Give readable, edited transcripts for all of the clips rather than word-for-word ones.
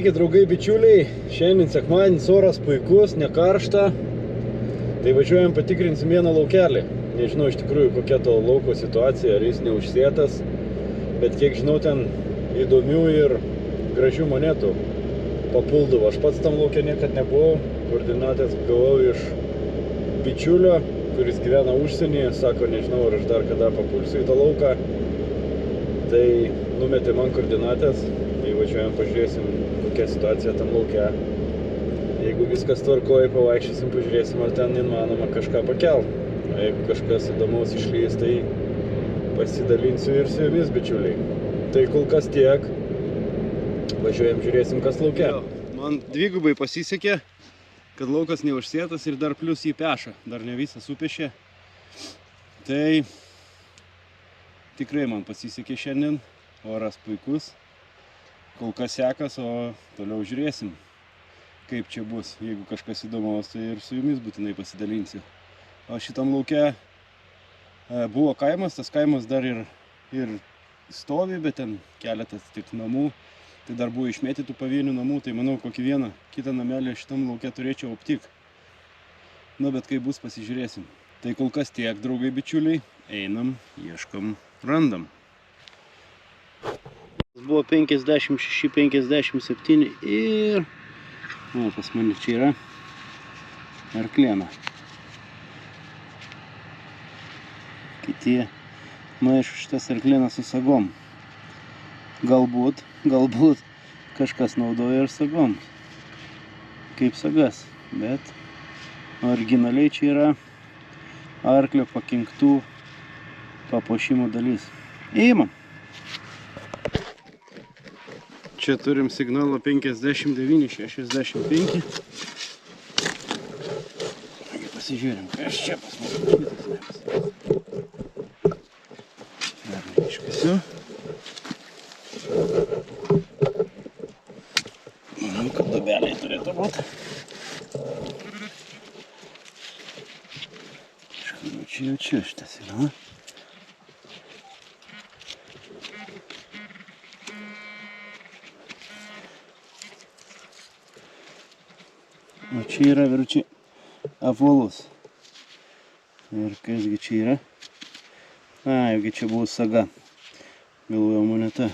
Sveiki, draugai, bičiuliai. Šiandien sekmadienis, oras puikus, nekaršta. Tai važiuojam patikrinsim vieną laukelį. Nežinau iš tikrųjų kokia to lauko situacija, ar jis neužsėtas. Bet kiek žinau, ten įdomių ir gražių monetų papuldavo. Aš pats tam lauke niekad nebuvau. Koordinatės gavau iš bičiulio, kuris gyvena užsienyje. Sako, nežinau, ar aš dar kada papulsiu į tą lauką. Tai numetė man koordinatės. Tai važiuojam, pažiūrėsim, kokia situacija tam lauke. Jeigu viskas tvarkoja, pavaikščiosim, pažiūrėsim, ar ten įmanoma kažką pakelt. O jeigu kažkas įdomaus išlys, tai pasidalinsiu ir su jumis, bičiuliai. Tai kol kas tiek. Važiuojam, žiūrėsim, kas lauke. Man dvigubai pasisekė, kad laukas neužsėtas ir dar plius jį peša. Dar ne visas upešė. Tai tikrai man pasisekė šiandien. Oras puikus. Kol kas sekas, o toliau žiūrėsim, kaip čia bus. Jeigu kažkas įdomaus, tai ir su jumis būtinai pasidalinsiu. O šitam lauke buvo kaimas, tas kaimas dar ir stovi, bet ten keletas tik namų. Tai dar buvo išmėtytų pavienių namų, tai manau kokį vieną kitą namelį šitam lauke turėčiau aptik. Nu, bet kai bus, pasižiūrėsim. Tai kol kas tiek, draugai bičiuliai. Einam, ieškom, randam. Buvo 56, 57 ir pas mane čia yra arkliena. Kiti maišo šitas arklienas su sagom. Galbūt kažkas naudoja ir sagom, kaip sagas, bet originaliai čia yra arklio pakinktų papuošimų dalis. Įimam. Čia turim signalą 59-65. Pasižiūrim, kas čia pas mus. Dar neiškasiu. Manau, kad dubeliai turėtų būti. Čia jaučiu šitą signalą. O čia yra, vyručiai, apvalus. Ir kasgi čia yra? Jaugi čia buvo saga. Galvoju, moneta.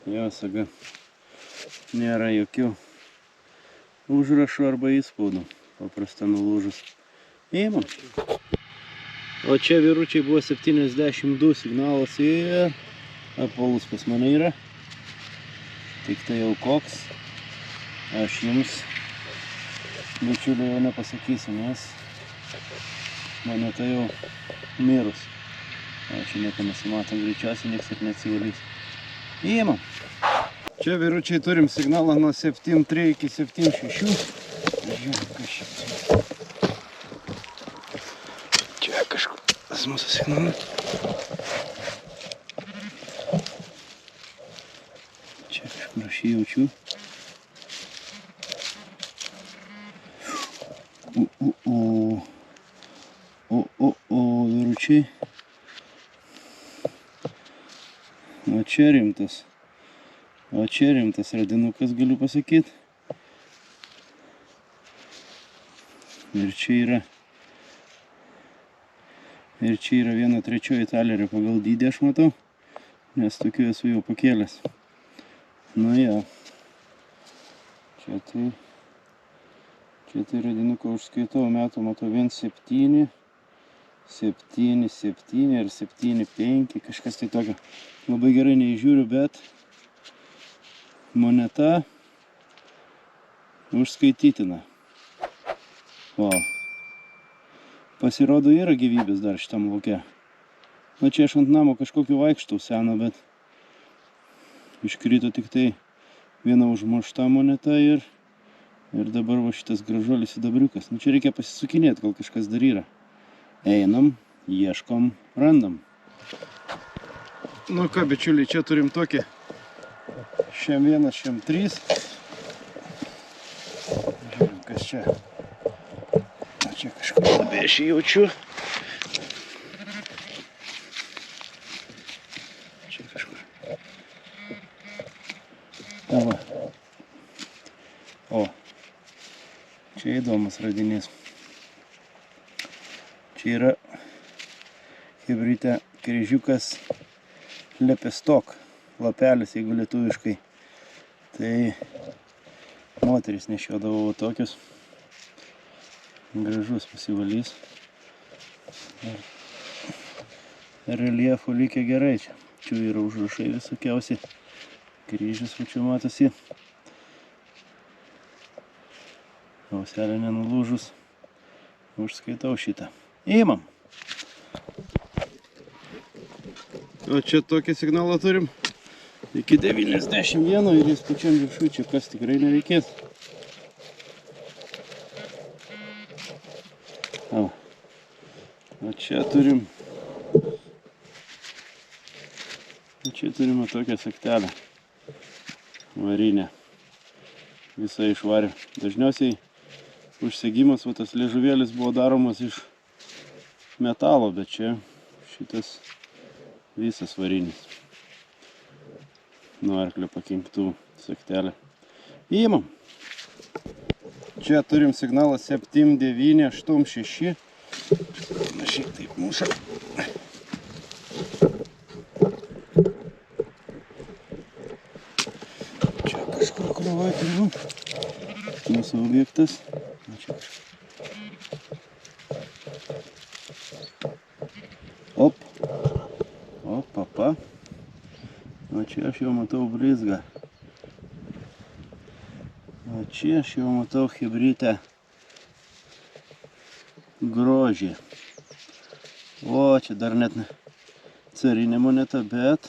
Jo, saga. Nėra jokių užrašų arba įspaudų. Paprasta nulūžus. Įimam. O čia, vyručiai, buvo 72 signalas ir apvalus pas mane yra. Tik tai jau koks, aš jums, bičiuliai, jau nepasakysiu, nes moneta jau mirus. O čia nieko nesimato, greičiausiai nieks ir neatsivalys. Įimam. Čia, vyručiai, turim signalą nuo 7.3 iki 7.6. Žiūrėk, kas čia. Čia kažkur tas mūsų signalas. Aš jį jaučiu. Vyručiai. O čia rimtas radinukas, galiu pasakyti. Ir čia yra 1/3 talerio pagal dydį, aš matau, nes tokiu esu jau pakėlęs. Nu jo, čia tai radinuką užskaitau, metų matau 1,7, 7,7 ir 7,5, kažkas tai tokio. Labai gerai neįžiūriu, bet moneta užskaitytina. O, pasirodo yra gyvybės dar šitam lauke. Na čia aš ant namo kažkokiu vaikštau seną, bet iškrito tik tai viena užmušta moneta ir dabar va šitas gražuolis sidabriukas. Nu čia reikia pasisukinėti, gal kažkas dar yra. Einam, ieškom, randam. Nu ką, bičiuliai, čia turim tokį šiam 1, šiam 3. Žiūrim, kas čia. O čia kažkur labai aš jį jaučiu. Čia kažkur. Va. O, čia įdomus radinys. Čia yra chebrytė kryžiukas lepestok, lapelis, jeigu lietuviškai. Tai moteris nešiodavo tokius. Gražus pasivalys. Reljefų likę gerai čia. Čia yra užrašai visokiausi. Kryžius, va čia matosi. Auselė nenulūžus. Užskaitau šitą. Įmam. O čia tokį signalą turim. Iki 91 ir jis pačiam viršui čia kas tikrai nereikės. O čia turim tokią saktelę varinę. Visą išvarė. Dažniausiai užsegimas, va tas liežuvėlis buvo daromas iš metalo, bet čia šitas visas varinis. Nuo arklio pakinktų saktelę. Įmam. Čia turim signalą 7986. Na šiek taip muša. Čia kažkur krūvai turiu. Mūsų objektas. Op. Opa. O čia aš jau matau blizgą. O čia aš jau matau chebrytę grožį. O, čia dar net carinė moneta, bet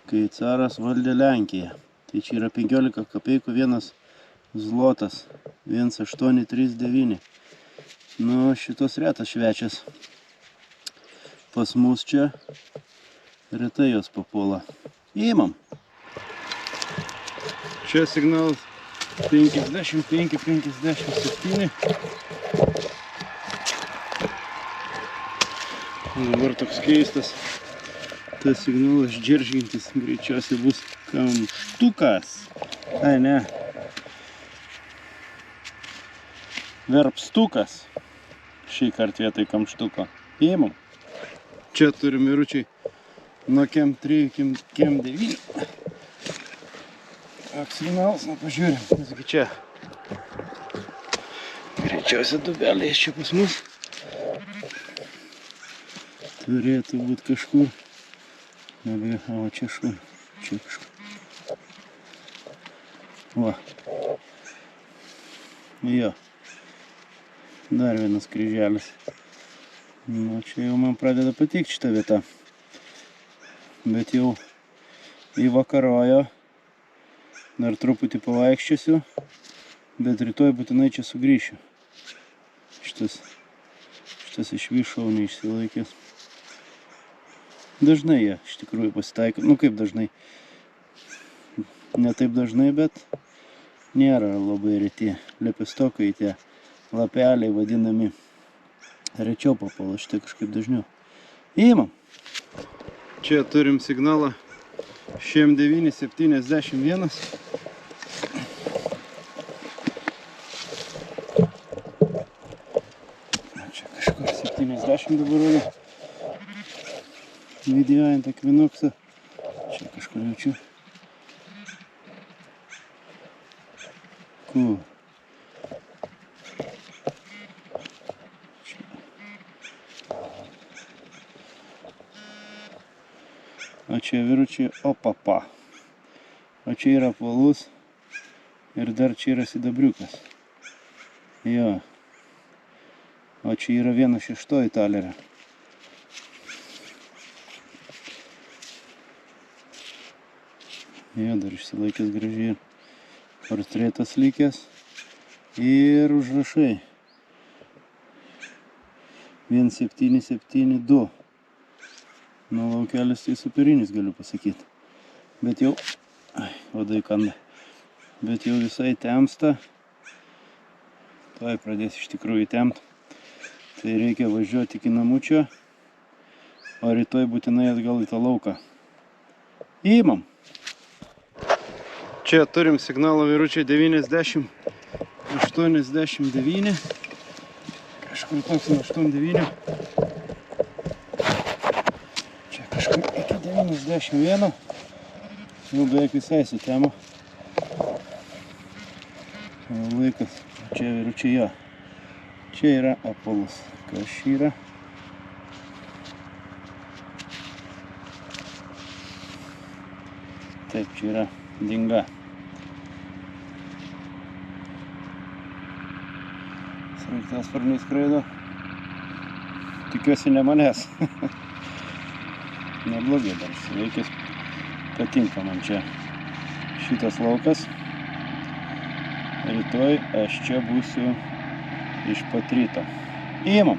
kai caras valdė Lenkiją. Tai čia yra 15 kapeikų vienas zlotas. 1839. Nu, šitos retas švečias. Pas mus čia retai jos papuola. Įmam. Čia signalas 55-57. Dabar toks keistas. Tas signalas džeržintis greičiausiai bus kamštukas. Ai, ne. Verpstukas. Šį kartą vietoj kamštuko. Įmam. Čia turim vyručiai nuo KEM 3 iki KEM 9. Toks signalas, nu pažiūrim, visgi čia. Greičiausia dubelės čia pas mus. Turėtų būti kažkur. O čia šur. Čia kažkur. Va. Jo. Dar vienas kryželis. Nu, čia jau man pradeda patikti šitą vietą. Bet jau įvakarojo. Dar truputį pavaikščiosiu. Bet rytoj būtinai čia sugrįšiu. Šitas iš viršau neišsilaikęs. Dažnai jie iš tikrųjų pasitaiko. Nu kaip dažnai. Ne taip dažnai, bet nėra labai reti. Lepestokai tie lapeliai vadinami. Rečiau papuola, šitai kažkaip dažniau. Įmam. Čia turim signalą 6971. Čia kažkur 70 dabar rodo. Vidėjant akvinuksą. Čia kažkur jaučiu. Kur? O čia vyručiai opapa. O čia yra apvalus ir dar čia yra sidabriukas. Jo. O čia yra 1/6 talerio. Jo, dar išsilaikęs gražiai. Portretas likęs. Ir užrašai. 1772. Nu, laukelis tai superinis, galiu pasakyti. Bet jau, vadai kanda. Bet jau visai temsta. Tuoj pradės iš tikrųjų temti. Tai reikia važiuoti iki namučio. O rytoj būtinai atgal į tą lauką. Įmam. Čia turim signalą vyručiai 90, 89. Kažkur toks 89. Čia kažkur iki 91. Jau beveik visai sutemo. Laikas. Čia vyručiai jo. Čia yra Apolas. Kas yra? Taip, čia yra dinga. Sraigtasparniai skraido. Tikiuosi ne manęs. Neblogai dar sveikis. Patinka man čia šitas laukas. Rytoj aš čia būsiu iš pat ryto. Įmam.